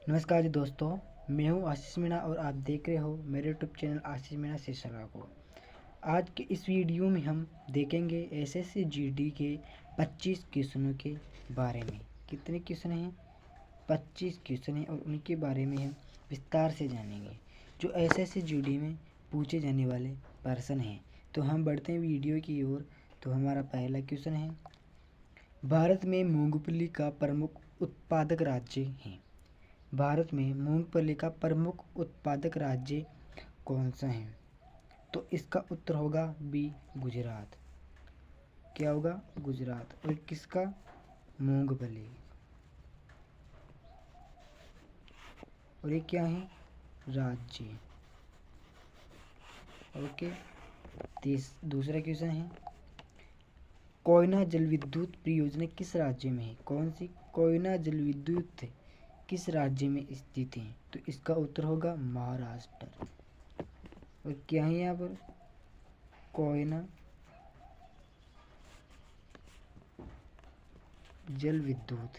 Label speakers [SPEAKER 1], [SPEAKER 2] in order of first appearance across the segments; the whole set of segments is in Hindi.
[SPEAKER 1] नमस्कार जी दोस्तों, मैं हूं आशीष मीणा और आप देख रहे हो मेरे यूट्यूब चैनल आशीष मीणा शीर्षक को। आज के इस वीडियो में हम देखेंगे एसएससी जीडी के 25 क्वेश्चनों के बारे में। कितने क्वेश्चन हैं? 25 क्वेश्चन हैं और उनके बारे में हम विस्तार से जानेंगे जो एसएससी जीडी में पूछे जाने वाले प्रश्न हैं। तो हम बढ़ते हैं वीडियो की ओर। तो हमारा पहला क्वेश्चन है, भारत में मूंगफली का प्रमुख उत्पादक राज्य है। भारत में मूंगफली का प्रमुख उत्पादक राज्य कौन सा है? तो इसका उत्तर होगा बी, गुजरात। क्या होगा? गुजरात। और किसका? मूंगफली। और ये क्या है? राज्य। ओके। दूसरा क्वेश्चन है, कोयना जल विद्युत परियोजना किस राज्य में है? कौन सी कोयना जल विद्युत किस राज्य में स्थित है? तो इसका उत्तर होगा महाराष्ट्र। और क्या है यहाँ पर? कोयना जल विद्युत।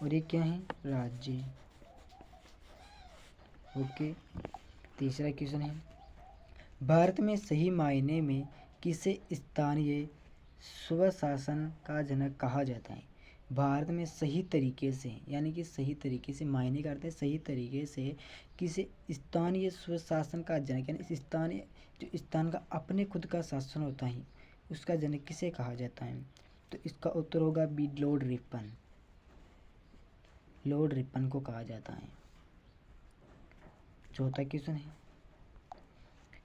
[SPEAKER 1] और ये क्या है? राज्य। ओके। तीसरा क्वेश्चन है, भारत में सही मायने में किसे स्थानीय स्वशासन का जनक कहा जाता है? भारत में सही तरीके से, यानी कि सही तरीके से मायने करते हैं, सही तरीके से किसे स्थानीय स्वशासन का जनक, यानी स्थानीय जो स्थान का अपने खुद का शासन होता है उसका जनक किसे कहा जाता है? तो इसका उत्तर होगा B, Lord Ripon. Lord Ripon को कहा जाता है। चौथा क्वेश्चन है,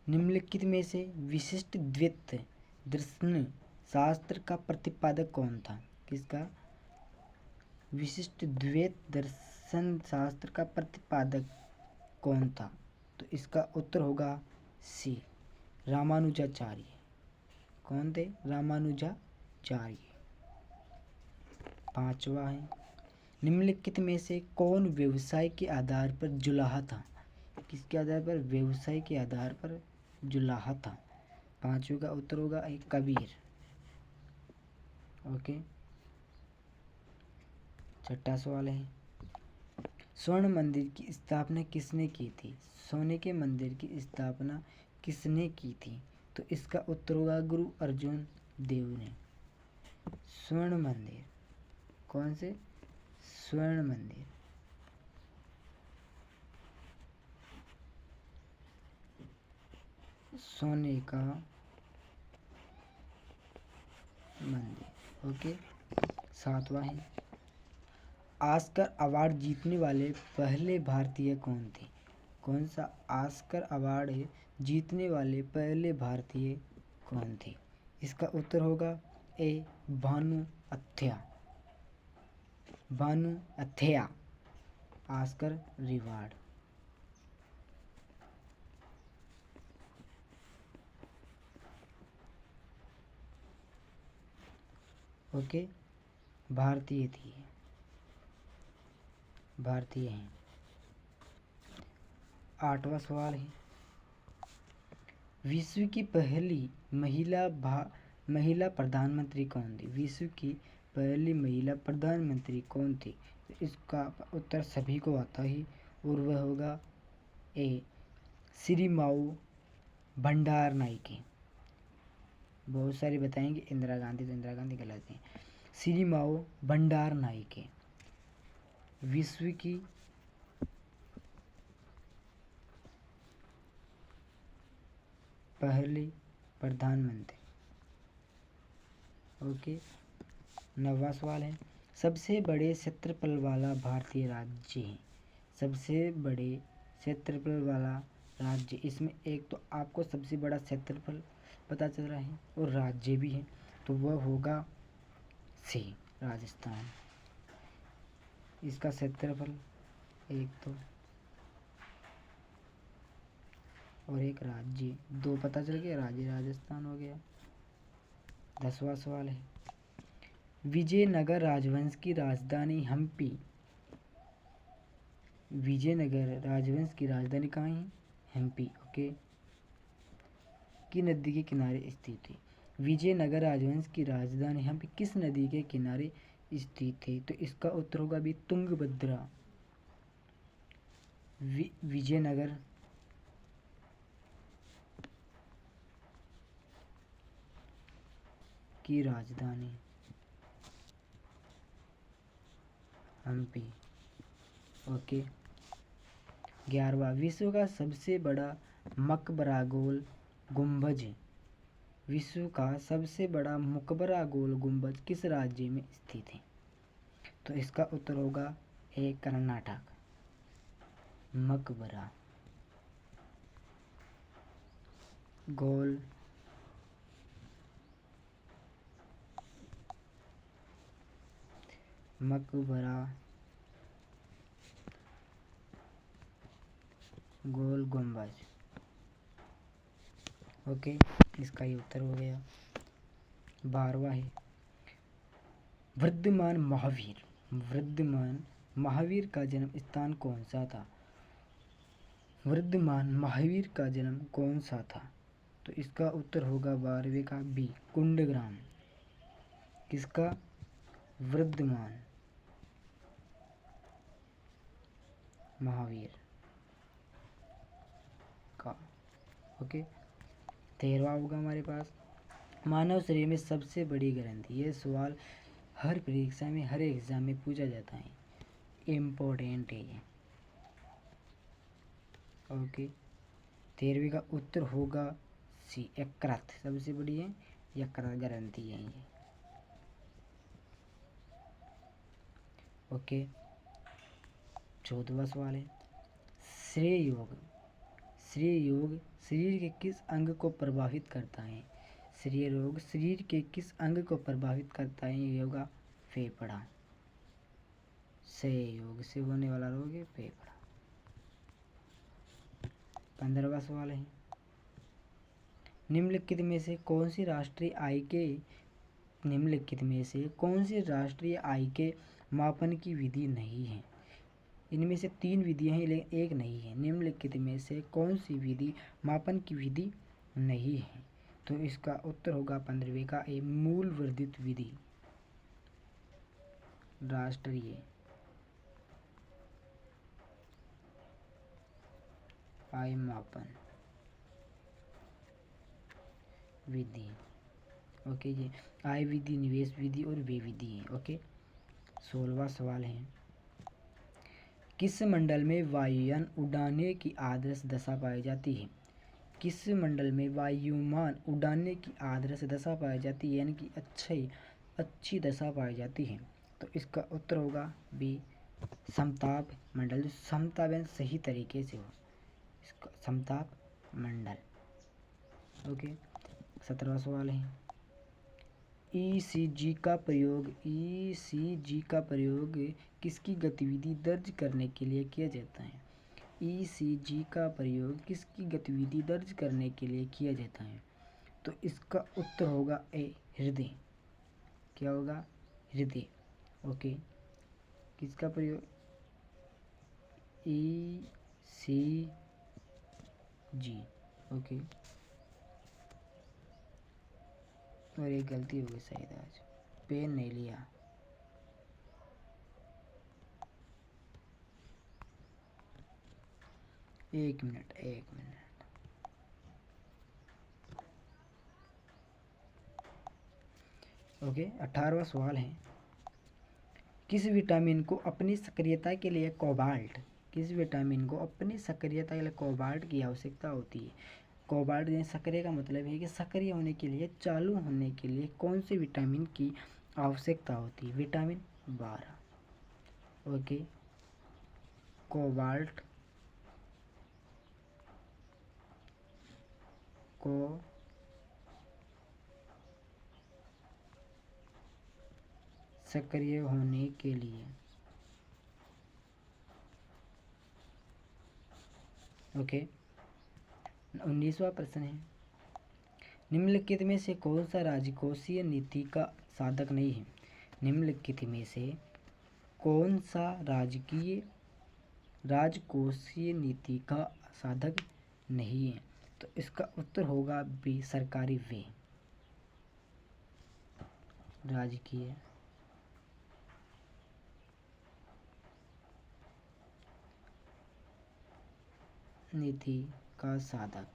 [SPEAKER 1] निम्नलिखित में से विशिष्ट द्वैत दर्शन शास्त्र का प्रतिपादक कौन था? किसका? विशिष्ट द्वैत दर्शन शास्त्र का प्रतिपादक कौन था? तो इसका उत्तर होगा सी, रामानुजाचार्य। कौन थे? रामानुजाचार्य। पांचवा है, निम्नलिखित में से कौन व्यवसाय के आधार पर जुलाहा था? किसके आधार पर? व्यवसाय के आधार पर जुलाहा था। पांचवे का उत्तर होगा कबीर। ओके। छठा सवाल है, स्वर्ण मंदिर की स्थापना किसने की थी? सोने के मंदिर की स्थापना किसने की थी? तो इसका उत्तर होगा गुरु अर्जुन देव ने। स्वर्ण मंदिर। कौन से? स्वर्ण मंदिर। सोने का मंदिर। ओके। सातवां है, ऑस्कर अवार्ड जीतने वाले पहले भारतीय कौन थे? कौन सा ऑस्कर अवार्ड जीतने वाले पहले भारतीय कौन थे? इसका उत्तर होगा A, Bhanu Athaiya. Bhanu Athaiya Oscar reward. Okay. भारतीय थी, भारतीय हैं। आठवां सवाल है, विश्व की पहली महिला प्रधानमंत्री कौन थी? विश्व की पहली महिला प्रधानमंत्री कौन थी? तो इसका उत्तर सभी को आता ही, और वह होगा ए, सिरिमाऊ भंडार नायके। बहुत सारे बताएंगे इंदिरा गांधी, तो इंदिरा गांधी गलत है। सिरिमाऊ भंडार नायके विश्व की पहली प्रधानमंत्री। ओके। नौवां सवाल है, सबसे बड़े क्षेत्रफल वाला भारतीय राज्य है? सबसे बड़े क्षेत्रफल वाला राज्य, इसमें एक तो आपको सबसे बड़ा क्षेत्रफल पता चल रहा है और राज्य भी है, तो वह होगा सी, राजस्थान। इसका क्षेत्रफल एक तो और एक राज्य, दो पता चल गया, राज्य राजस्थान हो गया। 10वां सवाल है, विजयनगर राजवंश की राजधानी हम्पी। विजयनगर राजवंश की राजधानी कहाँ है? हम्पी। ओके। की नदी के किनारे स्थित है? विजयनगर राजवंश की राजधानी यहाँ पे किस नदी के किनारे स्थित है? तो इसका उत्तर होगा भी तुंगभद्रा। विजयनगर की राजधानी हम्पी। ओके। 11वां, विश्व का सबसे बड़ा मकबरा गोल गुंबज। विश्व का सबसे बड़ा मकबरा गोल गुंबज किस राज्य में स्थित है? तो इसका उत्तर होगा ए कर्नाटक। मकबरा गोल मकबरा गोल गुंबज। ओके, इसका ये उत्तर हो गया। 12वां है, वर्धमान महावीर का जन्म स्थान कौन सा था? वर्धमान महावीर का जन्म कौन सा था? तो इसका उत्तर होगा 12वें का बी, कुंडग्राम। किसका? वर्धमान महावीर का। ओके। 13वां होगा हमारे पास, मानव शरीर में सबसे बड़ी ग्रंथि। ये सवाल हर परीक्षा में, हर एग्जाम में पूछा जाता है, इम्पोर्टेंट है ये। ओके। 13वीं का उत्तर होगा सी, यकृत। सबसे बड़ी है यकृत ग्रंथि है ये। ओके। 14वां सवाल है, श्रेय योग शरीर के किस अंग को प्रभावित करता है? श्रेय रोग शरीर के किस अंग को प्रभावित करता है? ये होगा फेफड़ा। श्रेय योग से होने वाला रोग है फेफड़ा। 15वां सवाल है, निम्नलिखित में से कौन सी राष्ट्रीय आय के मापन की विधि नहीं है? इनमें से 3 विधियां हैं लेकिन एक नहीं है। निम्नलिखित में से कौन सी विधि मापन की विधि नहीं है? तो इसका उत्तर होगा 15वें का ए, मूल वर्धित विधि। राष्ट्रीय आय मापन विधि। ओके जी, आय विधि, निवेश विधि और व्यय विधि है। ओके। 16वां सवाल है, किस मंडल में वायुयान उड़ाने की आदर्श दशा पाई जाती है? किस मंडल में वायुयान उड़ाने की आदर्श दशा पाई जाती है, यानी कि अच्छी दशा पाई जाती है? तो इसका उत्तर होगा बी, समताप मंडल। जो समताप यानी सही तरीके से हो, इसका समताप मंडल। ओके। 17वां सवाल है, ईसीजी का प्रयोग किसकी गतिविधि दर्ज करने के लिए किया जाता है? ईसीजी का प्रयोग किसकी गतिविधि दर्ज करने के लिए किया जाता है? तो इसका उत्तर होगा ए, हृदय। क्या होगा? हृदय। ओके। किसका प्रयोग? ईसीजी। ओके। और एक गलती हो गई शायद, आज पेन नहीं लिया। एक मिनट। ओके। 18वां सवाल है, किस विटामिन को अपनी सक्रियता के लिए कोबाल्ट की आवश्यकता होती है? कोबाल्ट यानी सक्रिय का मतलब है कि सक्रिय होने के लिए, चालू होने के लिए कौन से विटामिन की आवश्यकता होती है? विटामिन 12। ओके। कोबाल्ट को सक्रिय होने के लिए। ओके। 19वां प्रश्न है, निम्नलिखित में से कौन सा राजकोषीय नीति का साधक नहीं है? निम्नलिखित में से कौन सा राजकोषीय नीति का साधक नहीं है? तो इसका उत्तर होगा बी, सरकारी व्यय। राजकीय नीति का साधक।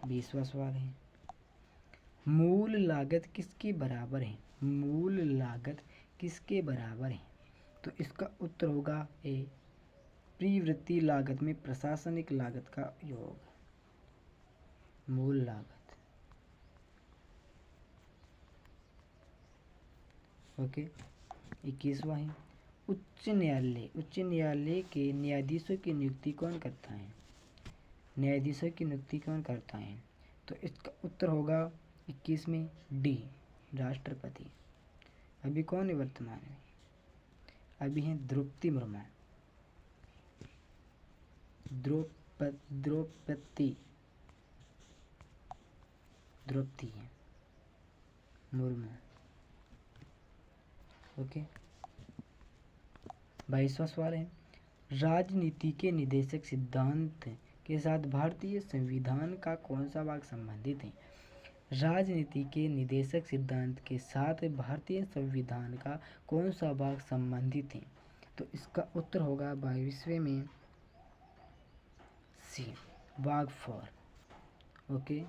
[SPEAKER 1] 20वां सवाल है, मूल लागत किसके बराबर है? मूल लागत किसके बराबर है? तो इसका उत्तर होगा ए, प्रवृत्ति लागत में प्रशासनिक लागत का योग। मूल लागत। ओके। 21वां है, उच्च न्यायालय के न्यायाधीशों की नियुक्ति कौन करता है? न्यायाधीशों की नियुक्ति कौन करता है? तो इसका उत्तर होगा 21 में डी, राष्ट्रपति। अभी कौन है वर्तमान में? अभी हैं द्रौपदी मुर्मू। द्रौपदी मुर्मू। ओके। 22वां सवाल है, राजनीति के निदेशक सिद्धांत के साथ भारतीय संविधान का कौन सा भाग संबंधित है? राजनीति के निदेशक सिद्धांत के साथ भारतीय संविधान का कौन सा भाग संबंधित है? तो इसका उत्तर होगा 22वें में सी, भाग 4। ओके।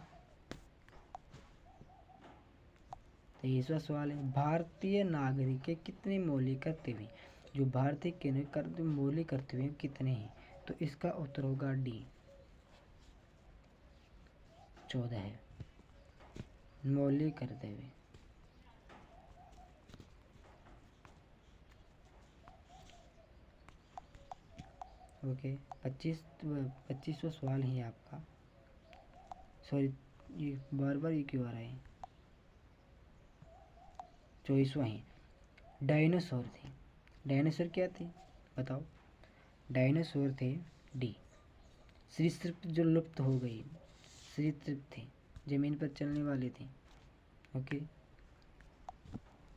[SPEAKER 1] 23वां सवाल है, भारतीय नागरिक के कितने मौलिक कर्तव्य? जो भारतीय के मौलिक कर्तव्य कितने हैं? तो इसका उत्तर होगा डी, 14 है मौलिक कर्तव्य। ओके। 25वां सवाल है आपका। सॉरी, ये बार बार ये क्यों आ रहा है? 24वां है, डायनासोर थे। डायनासोर क्या थे बताओ? डायनासोर थे डी, सरीसृप जो लुप्त हो गई, सरीसृप थे, जमीन पर चलने वाले थे। ओके।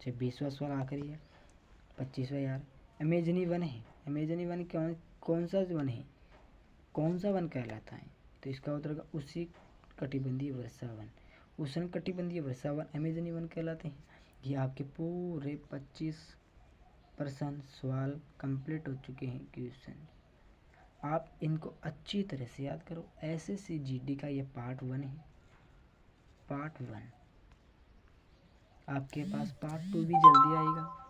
[SPEAKER 1] 26वां सवाल आखिरी है, 25वां यार। अमेजनी वन है, अमेजनी वन कौन सा वन है? कौन सा वन कहलाता है? तो इसका उत्तर होगा उसी कटिबंधीय वर्षा वन। उष्ण कटिबंधीय वर्षा वन अमेजनी वन कहलाते हैं। ये आपके पूरे 25% सवाल कंप्लीट हो चुके हैं क्वेश्चन। आप इनको अच्छी तरह से याद करो। एसएससी जीडी का ये पार्ट 1 है, पार्ट 1। आपके पास पार्ट 2 भी जल्दी आएगा।